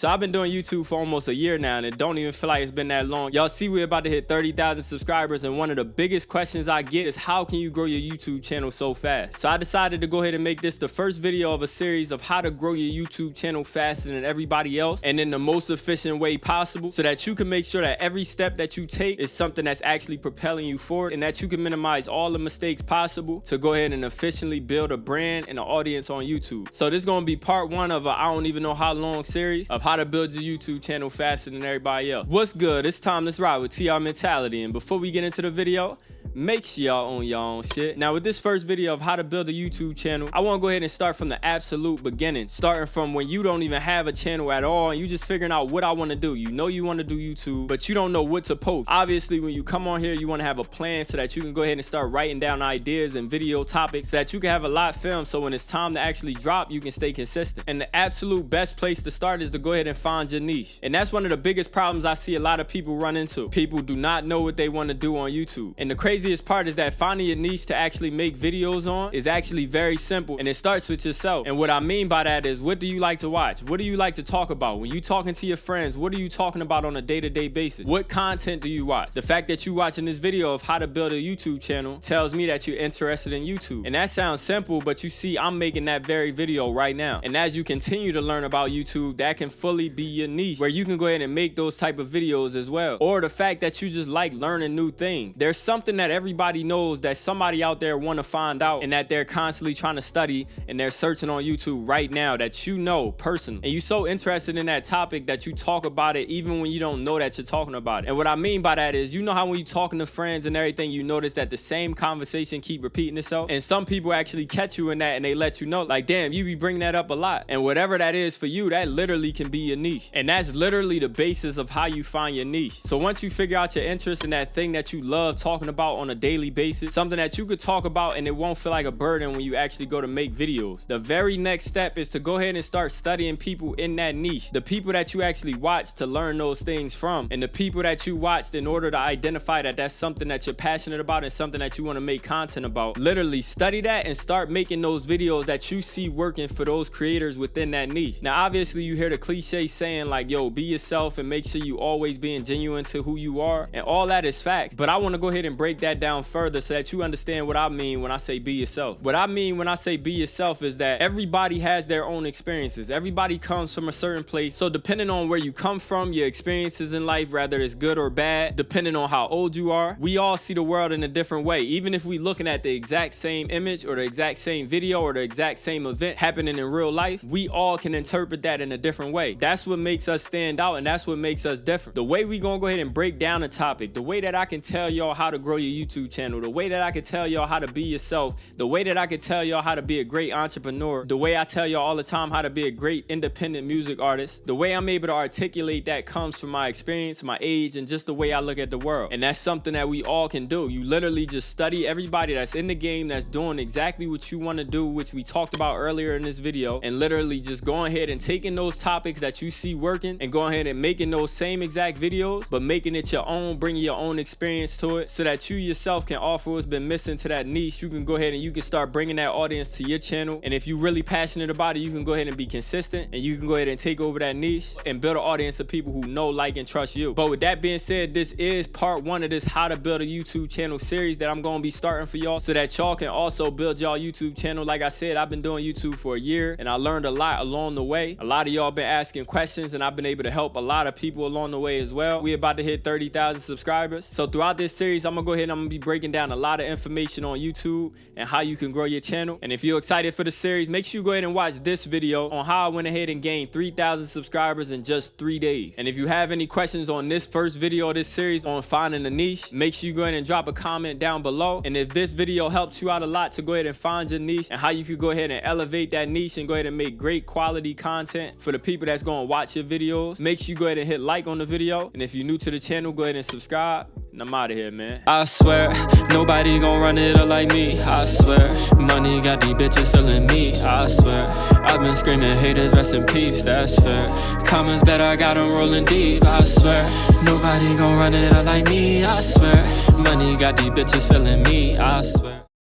So I've been doing YouTube for almost a year now, and it don't even feel like it's been that long. Y'all see we're about to hit 30,000 subscribers, and one of the biggest questions I get is how can you grow your YouTube channel so fast? So I decided to go ahead and make this the first video of a series of how to grow your YouTube channel faster than everybody else and in the most efficient way possible, so that you can make sure that every step that you take is something that's actually propelling you forward, and that you can minimize all the mistakes possible to go ahead and efficiently build a brand and an audience on YouTube. So this is going to be part one of a I don't even know how long series of how to build your YouTube channel faster than everybody else. What's good? It's time. Let's ride with TR Mentality. And before we get into the video, make sure y'all own your own shit. Now with this first video of how to build a YouTube channel, I want to go ahead and start from the absolute beginning, starting from when you don't even have a channel at all and you just figuring out what I want to do. You know you want to do YouTube, but you don't know what to post. Obviously, when you come on here, you want to have a plan so that you can go ahead and start writing down ideas and video topics so that you can have a lot filmed, so when it's time to actually drop, you can stay consistent. And the absolute best place to start is to go ahead and find your niche. And that's one of the biggest problems I see a lot of people run into. People do not know what they want to do on YouTube. And the craziest part is that finding your niche to actually make videos on is actually very simple, and it starts with yourself. And what I mean by that is, what do you like to watch? What do you like to talk about? When you talking to your friends, what are you talking about on a day-to-day basis? What content do you watch? The fact that you watching this video of how to build a YouTube channel tells me that you're interested in YouTube. And that sounds simple, but you see I'm making that very video right now. And as you continue to learn about YouTube, that can fully be your niche, where you can go ahead and make those type of videos as well. Or the fact that you just like learning new things. There's something that everybody knows that somebody out there want to find out, and that they're constantly trying to study, and they're searching on YouTube right now that you know personally. And you're so interested in that topic that you talk about it even when you don't know that you're talking about it. And what I mean by that is, you know how when you're talking to friends and everything, you notice that the same conversation keep repeating itself, and some people actually catch you in that and they let you know, like, damn, you be bringing that up a lot. And whatever that is for you, that literally can be your niche. And that's literally the basis of how you find your niche. So once you figure out your interest in that thing that you love talking about on a daily basis, something that you could talk about and it won't feel like a burden when you actually go to make videos, the very next step is to go ahead and start studying people in that niche, the people that you actually watch to learn those things from, and the people that you watched in order to identify that that's something that you're passionate about and something that you want to make content about. Literally study that and start making those videos that you see working for those creators within that niche. Now obviously you hear the cliche saying like, yo, be yourself and make sure you always being genuine to who you are, and all that is facts, but I want to go ahead and break that down further so that you understand what I mean when I say be yourself. What I mean when I say be yourself is that everybody has their own experiences. Everybody comes from a certain place, so depending on where you come from, your experiences in life, whether it's good or bad, depending on how old you are, we all see the world in a different way. Even if we looking at the exact same image or the exact same video or the exact same event happening in real life, we all can interpret that in a different way. That's what makes us stand out, and that's what makes us different. The way we gonna go ahead and break down a topic, the way that I can tell y'all how to grow your YouTube channel, the way that I can tell y'all how to be yourself, the way that I can tell y'all how to be a great entrepreneur, the way I tell y'all all the time how to be a great independent music artist, the way I'm able to articulate that comes from my experience, my age, and just the way I look at the world. And that's something that we all can do. You literally just study everybody that's in the game that's doing exactly what you want to do, which we talked about earlier in this video, and literally just going ahead and taking those topics that you see working and going ahead and making those same exact videos, but making it your own, bringing your own experience to it, so that you yourself can offer what's been missing to that niche. You can go ahead and you can start bringing that audience to your channel, and if you're really passionate about it, you can go ahead and be consistent, and you can go ahead and take over that niche and build an audience of people who know, like, and trust you. But with that being said, this is part one of this how to build a YouTube channel series that I'm gonna be starting for y'all, so that y'all can also build y'all YouTube channel. Like I said, I've been doing YouTube for a year, and I learned a lot along the way. A lot of y'all been asking questions, and I've been able to help a lot of people along the way as well. We about to hit 30,000 subscribers. So throughout this series, I'm gonna go ahead and I'm gonna be breaking down a lot of information on YouTube and how you can grow your channel. And if you're excited for the series, make sure you go ahead and watch this video on how I went ahead and gained 3,000 subscribers in just 3 days. And if you have any questions on this first video of this series on finding a niche, make sure you go ahead and drop a comment down below. And if this video helps you out a lot to go ahead and find your niche and how you can go ahead and elevate that niche and go ahead and make great quality content for the people that's gonna watch your videos, make sure you go ahead and hit like on the video. And if you're new to the channel, go ahead and subscribe. And I'm out of here, man. I swear, nobody gon' run it up like me. I swear, money got these bitches feeling me. I swear, I've been screaming haters, rest in peace, that's fair. Comments better, I got them rolling deep. I swear, nobody gon' run it up like me. I swear, money got these bitches feeling me. I swear.